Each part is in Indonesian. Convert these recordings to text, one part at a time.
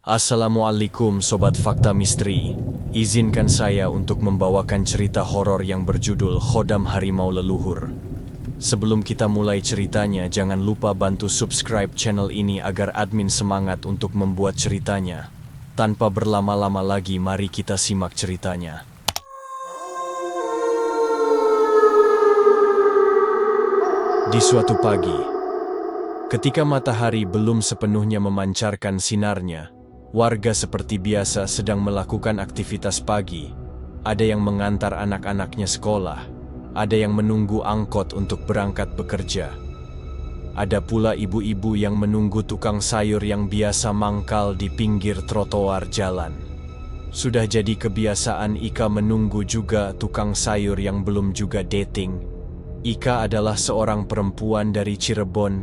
Assalamualaikum Sobat Fakta Misteri. Izinkan saya untuk membawakan cerita horor yang berjudul Khodam Harimau Leluhur. Sebelum kita mulai ceritanya, jangan lupa bantu subscribe channel ini agar admin semangat untuk membuat ceritanya. Tanpa berlama-lama lagi, mari kita simak ceritanya. Di suatu pagi, ketika matahari belum sepenuhnya memancarkan sinarnya, warga seperti biasa sedang melakukan aktivitas pagi. Ada yang mengantar anak-anaknya sekolah, ada yang menunggu angkot untuk berangkat bekerja. Ada pula ibu-ibu yang menunggu tukang sayur yang biasa mangkal di pinggir trotoar jalan. Sudah jadi kebiasaan Ika menunggu juga tukang sayur yang belum juga dating. Ika adalah seorang perempuan dari Cirebon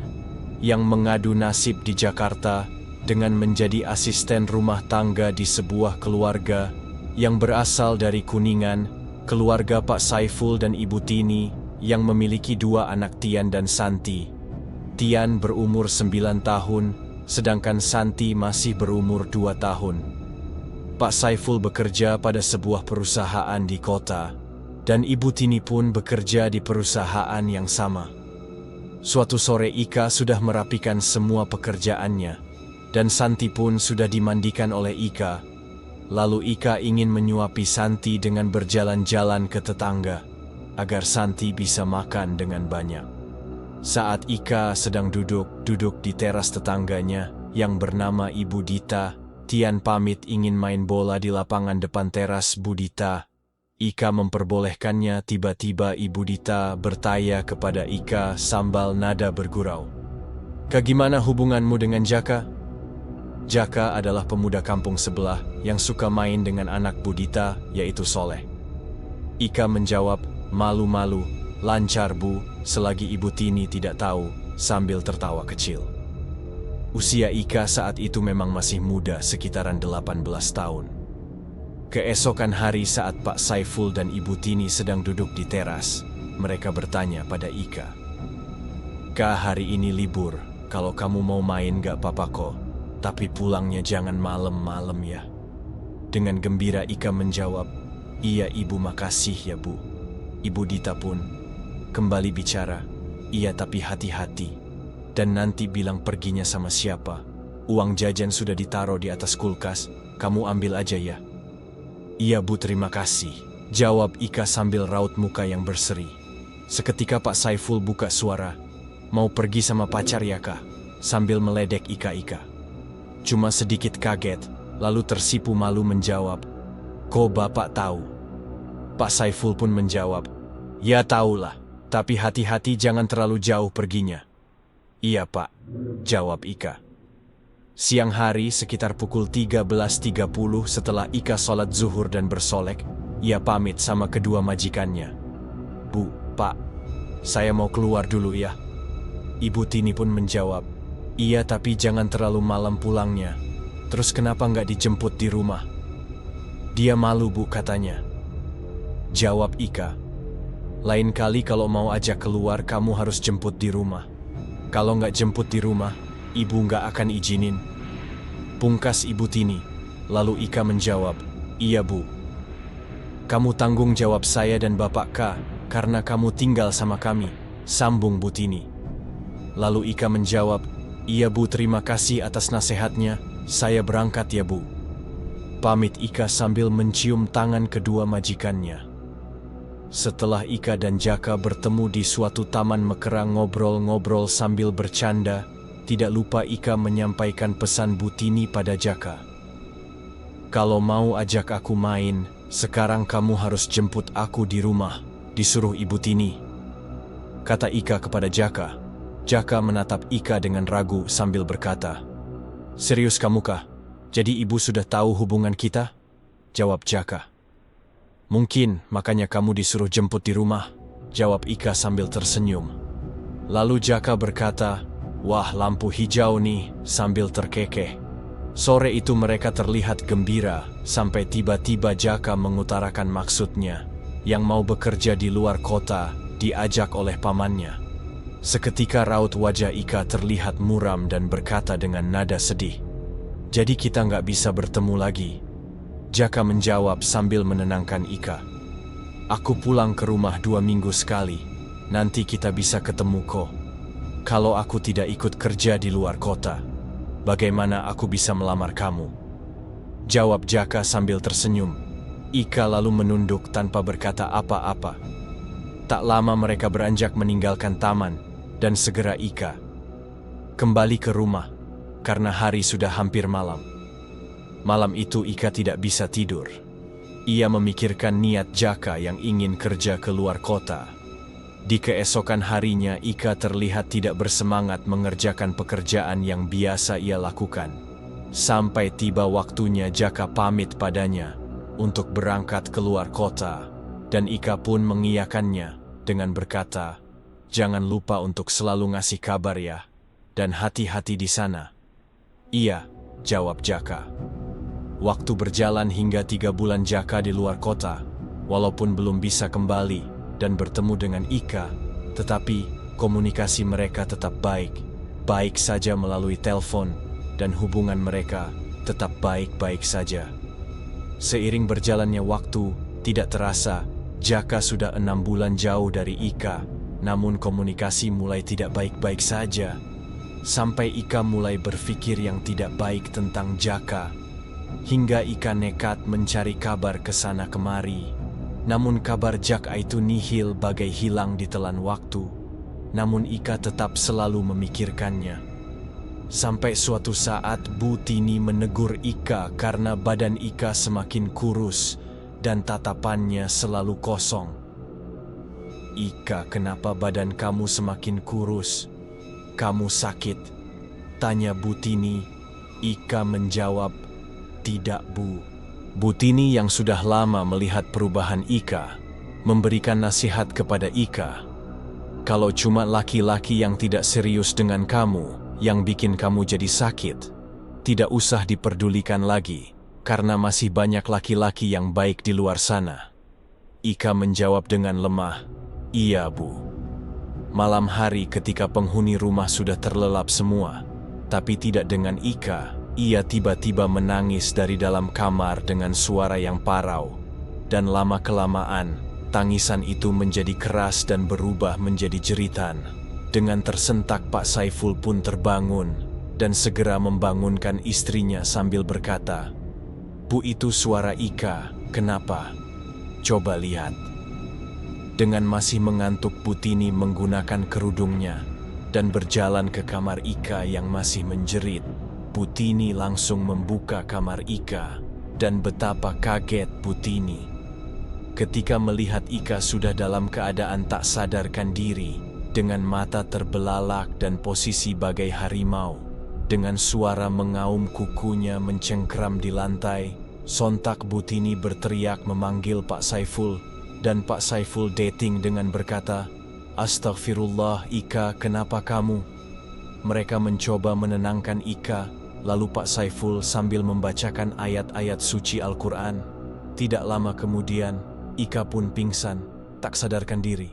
yang mengadu nasib di Jakarta dengan menjadi asisten rumah tangga di sebuah keluarga yang berasal dari Kuningan, keluarga Pak Saiful dan Ibu Tini yang memiliki dua anak, Tian dan Santi. Tian berumur 9 tahun, sedangkan Santi masih berumur 2 tahun. Pak Saiful bekerja pada sebuah perusahaan di kota, dan Ibu Tini pun bekerja di perusahaan yang sama. Suatu sore Ika sudah merapikan semua pekerjaannya, dan Santi pun sudah dimandikan oleh Ika. Lalu Ika ingin menyuapi Santi dengan berjalan-jalan ke tetangga, agar Santi bisa makan dengan banyak. Saat Ika sedang duduk di teras tetangganya yang bernama Ibu Dita, Tian pamit ingin main bola di lapangan depan teras Bu Dita. Ika memperbolehkannya. Tiba-tiba Ibu Dita bertanya kepada Ika sambil nada bergurau, "Kak, gimana hubunganmu dengan Jaka?" Jaka adalah pemuda kampung sebelah yang suka main dengan anak Bu Dita, yaitu Soleh. Ika menjawab, "Malu-malu, lancar Bu," selagi Ibu Tini tidak tahu, sambil tertawa kecil. Usia Ika saat itu memang masih muda, sekitaran 18 tahun. Keesokan hari saat Pak Saiful dan Ibu Tini sedang duduk di teras, mereka bertanya pada Ika, "Kak, hari ini libur, kalau kamu mau main gak apa-apa kok. Tapi pulangnya jangan malam-malam ya." Dengan gembira Ika menjawab, "Iya Ibu, makasih ya Bu." Ibu Dita pun kembali bicara, "Iya tapi hati-hati. Dan nanti bilang perginya sama siapa. Uang jajan sudah ditaruh di atas kulkas, kamu ambil aja ya." "Iya Bu, terima kasih," jawab Ika sambil raut muka yang berseri. Seketika Pak Saiful buka suara, "Mau pergi sama pacar ya Kak?" sambil meledek Ika. Cuma sedikit kaget, lalu tersipu malu menjawab, "Kok Bapak tahu?" Pak Saiful pun menjawab, "Ya tahulah, tapi hati-hati jangan terlalu jauh perginya." "Iya Pak," jawab Ika. Siang hari sekitar pukul 13.30 setelah Ika sholat zuhur dan bersolek, ia pamit sama kedua majikannya. "Bu, Pak, saya mau keluar dulu ya." Ibu Tini pun menjawab, "Iya tapi jangan terlalu malam pulangnya. Terus kenapa nggak dijemput di rumah?" "Dia malu Bu," katanya. Jawab Ika, "Lain kali kalau mau ajak keluar kamu harus jemput di rumah. Kalau nggak jemput di rumah, Ibu nggak akan izinin." Pungkas Ibu Tini. Lalu Ika menjawab, "Iya Bu. Kamu tanggung jawab saya dan Bapak Kak, karena kamu tinggal sama kami," sambung Bu Tini. Lalu Ika menjawab, "Iya Bu, terima kasih atas nasihatnya, saya berangkat ya Bu." Pamit Ika sambil mencium tangan kedua majikannya. Setelah Ika dan Jaka bertemu di suatu taman mesra ngobrol-ngobrol sambil bercanda, tidak lupa Ika menyampaikan pesan Bu Tini pada Jaka. "Kalau mau ajak aku main, sekarang kamu harus jemput aku di rumah," disuruh Ibu Tini, kata Ika kepada Jaka. Jaka menatap Ika dengan ragu sambil berkata, "Serius kamu kah? Jadi Ibu sudah tahu hubungan kita?" jawab Jaka. "Mungkin makanya kamu disuruh jemput di rumah," jawab Ika sambil tersenyum. Lalu Jaka berkata, "Wah, lampu hijau nih," sambil terkekeh. Sore itu mereka terlihat gembira, sampai tiba-tiba Jaka mengutarakan maksudnya, yang mau bekerja di luar kota, diajak oleh pamannya. Seketika raut wajah Ika terlihat muram dan berkata dengan nada sedih, Jadi kita nggak bisa bertemu lagi. Jaka menjawab sambil menenangkan Ika. Aku pulang ke rumah 2 minggu sekali. Nanti kita bisa ketemu kok. Kalau aku tidak ikut kerja di luar kota, bagaimana aku bisa melamar kamu? Jawab Jaka sambil tersenyum. Ika lalu menunduk tanpa berkata apa-apa. Tak lama mereka beranjak meninggalkan taman, dan segera Ika kembali ke rumah, karena hari sudah hampir malam. Malam itu Ika tidak bisa tidur. Ia memikirkan niat Jaka yang ingin kerja ke luar kota. Di keesokan harinya Ika terlihat tidak bersemangat mengerjakan pekerjaan yang biasa ia lakukan. Sampai tiba waktunya Jaka pamit padanya untuk berangkat ke luar kota, dan Ika pun mengiyakannya dengan berkata, "Jangan lupa untuk selalu ngasih kabar ya, dan hati-hati di sana." "Iya," jawab Jaka. Waktu berjalan hingga 3 bulan Jaka di luar kota, walaupun belum bisa kembali dan bertemu dengan Ika, tetapi komunikasi mereka tetap baik saja melalui telepon, dan hubungan mereka tetap baik-baik saja. Seiring berjalannya waktu, tidak terasa, Jaka sudah 6 bulan jauh dari Ika, namun komunikasi mulai tidak baik-baik saja. Sampai Ika mulai berpikir yang tidak baik tentang Jaka, hingga Ika nekat mencari kabar ke sana kemari. Namun kabar Jaka itu nihil bagai hilang ditelan waktu. Namun Ika tetap selalu memikirkannya. Sampai suatu saat Bu Tini menegur Ika karena badan Ika semakin kurus dan tatapannya selalu kosong. "Ika, kenapa badan kamu semakin kurus? Kamu sakit?" tanya Bu Tini. Ika menjawab, "Tidak, Bu." Bu Tini yang sudah lama melihat perubahan Ika, memberikan nasihat kepada Ika. "Kalau cuma laki-laki yang tidak serius dengan kamu, yang bikin kamu jadi sakit, tidak usah diperdulikan lagi, karena masih banyak laki-laki yang baik di luar sana." Ika menjawab dengan lemah, "Iya, Bu." Malam hari ketika penghuni rumah sudah terlelap semua, tapi tidak dengan Ika, ia tiba-tiba menangis dari dalam kamar dengan suara yang parau. Dan lama-kelamaan, tangisan itu menjadi keras dan berubah menjadi jeritan. Dengan tersentak Pak Saiful pun terbangun, dan segera membangunkan istrinya sambil berkata, "Bu, itu suara Ika, kenapa? Coba lihat." Dengan masih mengantuk, Bu Tini menggunakan kerudungnya, dan berjalan ke kamar Ika yang masih menjerit. Bu Tini langsung membuka kamar Ika, dan betapa kaget Bu Tini ketika melihat Ika sudah dalam keadaan tak sadarkan diri, dengan mata terbelalak dan posisi bagai harimau. Dengan suara mengaum kukunya mencengkram di lantai, sontak Bu Tini berteriak memanggil Pak Saiful, dan Pak Saiful dating dengan berkata, "Astagfirullah, Ika, kenapa kamu?" Mereka mencoba menenangkan Ika. Lalu Pak Saiful sambil membacakan ayat-ayat suci Al-Quran. Tidak lama kemudian, Ika pun pingsan, tak sadarkan diri.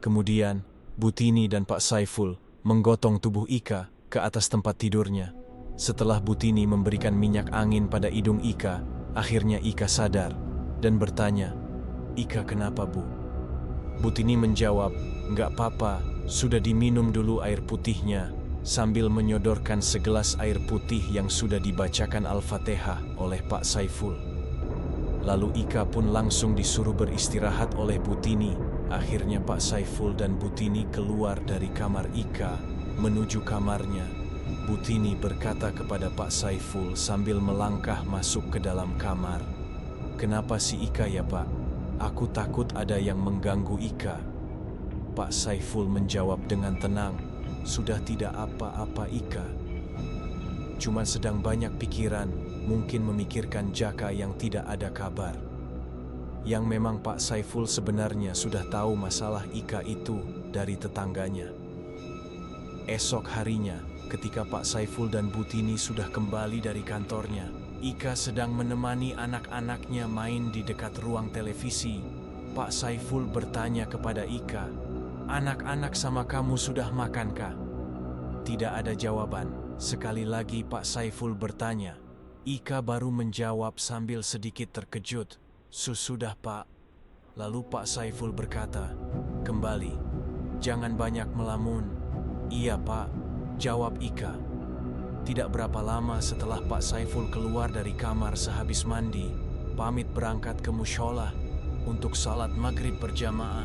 Kemudian, Bu Tini dan Pak Saiful menggotong tubuh Ika ke atas tempat tidurnya. Setelah Bu Tini memberikan minyak angin pada hidung Ika, akhirnya Ika sadar dan bertanya, "Ika, kenapa, Bu?" Bu Tini menjawab, "Nggak apa-apa, sudah diminum dulu air putihnya," sambil menyodorkan segelas air putih yang sudah dibacakan Al-Fatihah oleh Pak Saiful. Lalu Ika pun langsung disuruh beristirahat oleh Bu Tini. Akhirnya Pak Saiful dan Bu Tini keluar dari kamar Ika menuju kamarnya. Bu Tini berkata kepada Pak Saiful sambil melangkah masuk ke dalam kamar, "Kenapa si Ika ya, Pak? Aku takut ada yang mengganggu Ika." Pak Saiful menjawab dengan tenang, "Sudah tidak apa-apa, Ika. Cuma sedang banyak pikiran, mungkin memikirkan Jaka yang tidak ada kabar." Yang memang Pak Saiful sebenarnya sudah tahu masalah Ika itu dari tetangganya. Esok harinya, ketika Pak Saiful dan Bu Tini sudah kembali dari kantornya, Ika sedang menemani anak-anaknya main di dekat ruang televisi. Pak Saiful bertanya kepada Ika, "Anak-anak sama kamu sudah makankah?" Tidak ada jawaban. Sekali lagi Pak Saiful bertanya. Ika baru menjawab sambil sedikit terkejut. Sudah Pak. Lalu Pak Saiful berkata, kembali. Jangan banyak melamun. Iya Pak, jawab Ika. Tidak berapa lama setelah Pak Saiful keluar dari kamar sehabis mandi, pamit berangkat ke mushola untuk salat maghrib berjamaah,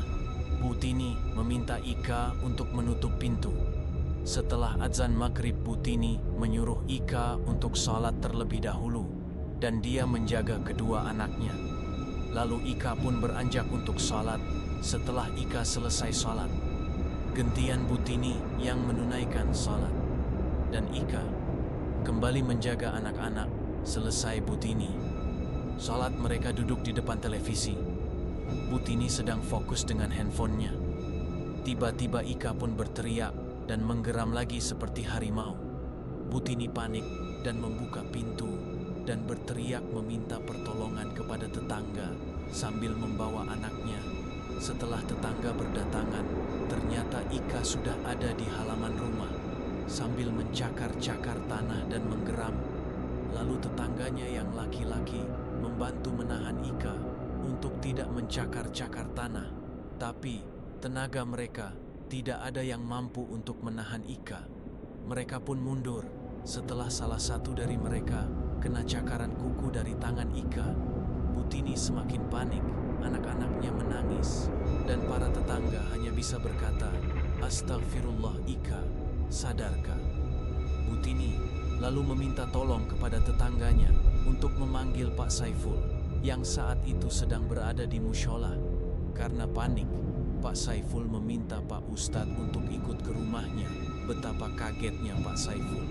Bu Tini meminta Ika untuk menutup pintu. Setelah azan maghrib, Bu Tini menyuruh Ika untuk salat terlebih dahulu dan dia menjaga kedua anaknya. Lalu Ika pun beranjak untuk salat. Setelah Ika selesai salat, gantian Bu Tini yang menunaikan salat. Dan Ika kembali menjaga anak-anak. Selesai Bu Tini salat, mereka duduk di depan televisi. Bu Tini sedang fokus dengan handphonenya. Tiba-tiba Ika pun berteriak dan menggeram lagi seperti harimau. Bu Tini panik dan membuka pintu dan berteriak meminta pertolongan kepada tetangga sambil membawa anaknya. Setelah tetangga berdatangan, ternyata Ika sudah ada di halaman rumah sambil mencakar-cakar tanah dan menggeram. Lalu tetangganya yang laki-laki membantu menahan Ika untuk tidak mencakar-cakar tanah. Tapi tenaga mereka tidak ada yang mampu untuk menahan Ika. Mereka pun mundur setelah salah satu dari mereka kena cakaran kuku dari tangan Ika. Bu Tini semakin panik, anak-anaknya menangis, dan para tetangga hanya bisa berkata, "Astagfirullah Ika, sadarkah?" Bu Tini lalu meminta tolong kepada tetangganya untuk memanggil Pak Saiful yang saat itu sedang berada di mushola. Karena panik, Pak Saiful meminta Pak Ustadz untuk ikut ke rumahnya. Betapa kagetnya Pak Saiful.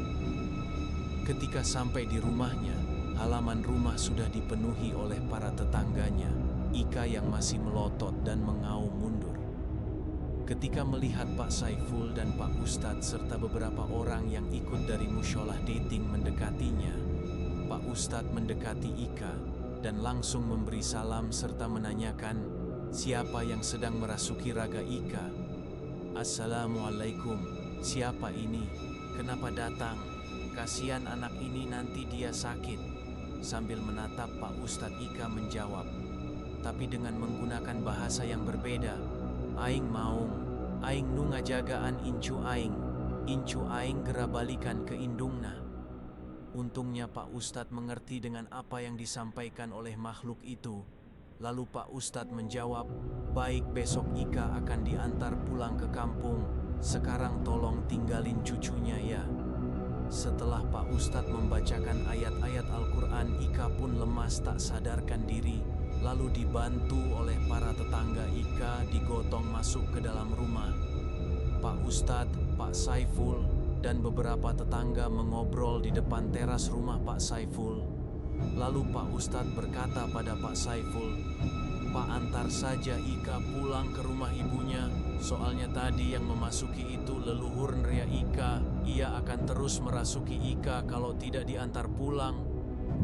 Ketika sampai di rumahnya, halaman rumah sudah dipenuhi oleh para tetangganya. Ika yang masih melotot dan mengaum mundur. Ketika melihat Pak Saiful dan Pak Ustadz serta beberapa orang yang ikut dari musholah dating mendekatinya, Pak Ustadz mendekati Ika dan langsung memberi salam serta menanyakan siapa yang sedang merasuki raga Ika. "Assalamualaikum, siapa ini? Kenapa datang? Kasihan anak ini, nanti dia sakit." Sambil menatap Pak Ustadz, Ika menjawab, tapi dengan menggunakan bahasa yang berbeda. "Aing maung, aing nu ngajagaan incu aing gera balikan ke indungna." Untungnya Pak Ustadz mengerti dengan apa yang disampaikan oleh makhluk itu. Lalu Pak Ustadz menjawab, "Baik, besok Ika akan diantar pulang ke kampung. Sekarang tolong tinggalin cucunya ya." Setelah Pak Ustadz membacakan ayat-ayat Al-Quran, Ika pun lemas tak sadarkan diri. Lalu dibantu oleh para tetangga, Ika digotong masuk ke dalam rumah. Pak Ustadz, Pak Saiful, dan beberapa tetangga mengobrol di depan teras rumah Pak Saiful. Lalu Pak Ustadz berkata pada Pak Saiful, "Pak, antar saja Ika pulang ke rumah ibunya. Soalnya tadi yang memasuki itu leluhur Nria Ika. Ia akan terus merasuki Ika kalau tidak diantar pulang."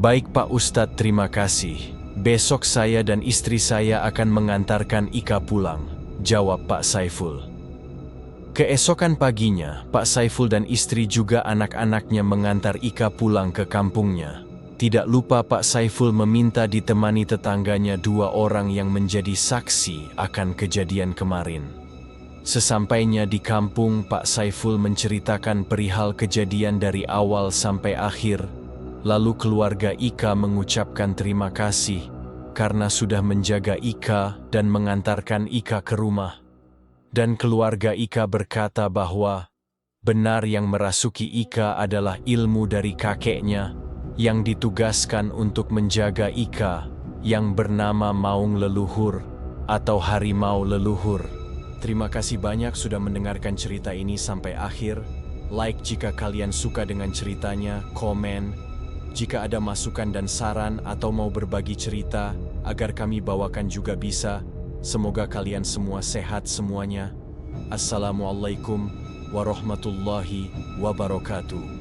"Baik Pak Ustadz, terima kasih. Besok saya dan istri saya akan mengantarkan Ika pulang," jawab Pak Saiful. Keesokan paginya, Pak Saiful dan istri juga anak-anaknya mengantar Ika pulang ke kampungnya. Tidak lupa Pak Saiful meminta ditemani tetangganya 2 orang yang menjadi saksi akan kejadian kemarin. Sesampainya di kampung, Pak Saiful menceritakan perihal kejadian dari awal sampai akhir. Lalu keluarga Ika mengucapkan terima kasih karena sudah menjaga Ika dan mengantarkan Ika ke rumah. Dan keluarga Ika berkata bahwa benar yang merasuki Ika adalah ilmu dari kakeknya yang ditugaskan untuk menjaga Ika, yang bernama Maung Leluhur atau Harimau Leluhur. Terima kasih banyak sudah mendengarkan cerita ini sampai akhir. Like jika kalian suka dengan ceritanya, komen jika ada masukan dan saran atau mau berbagi cerita agar kami bawakan juga bisa. Semoga kalian semua sehat semuanya. Assalamualaikum warahmatullahi wabarakatuh.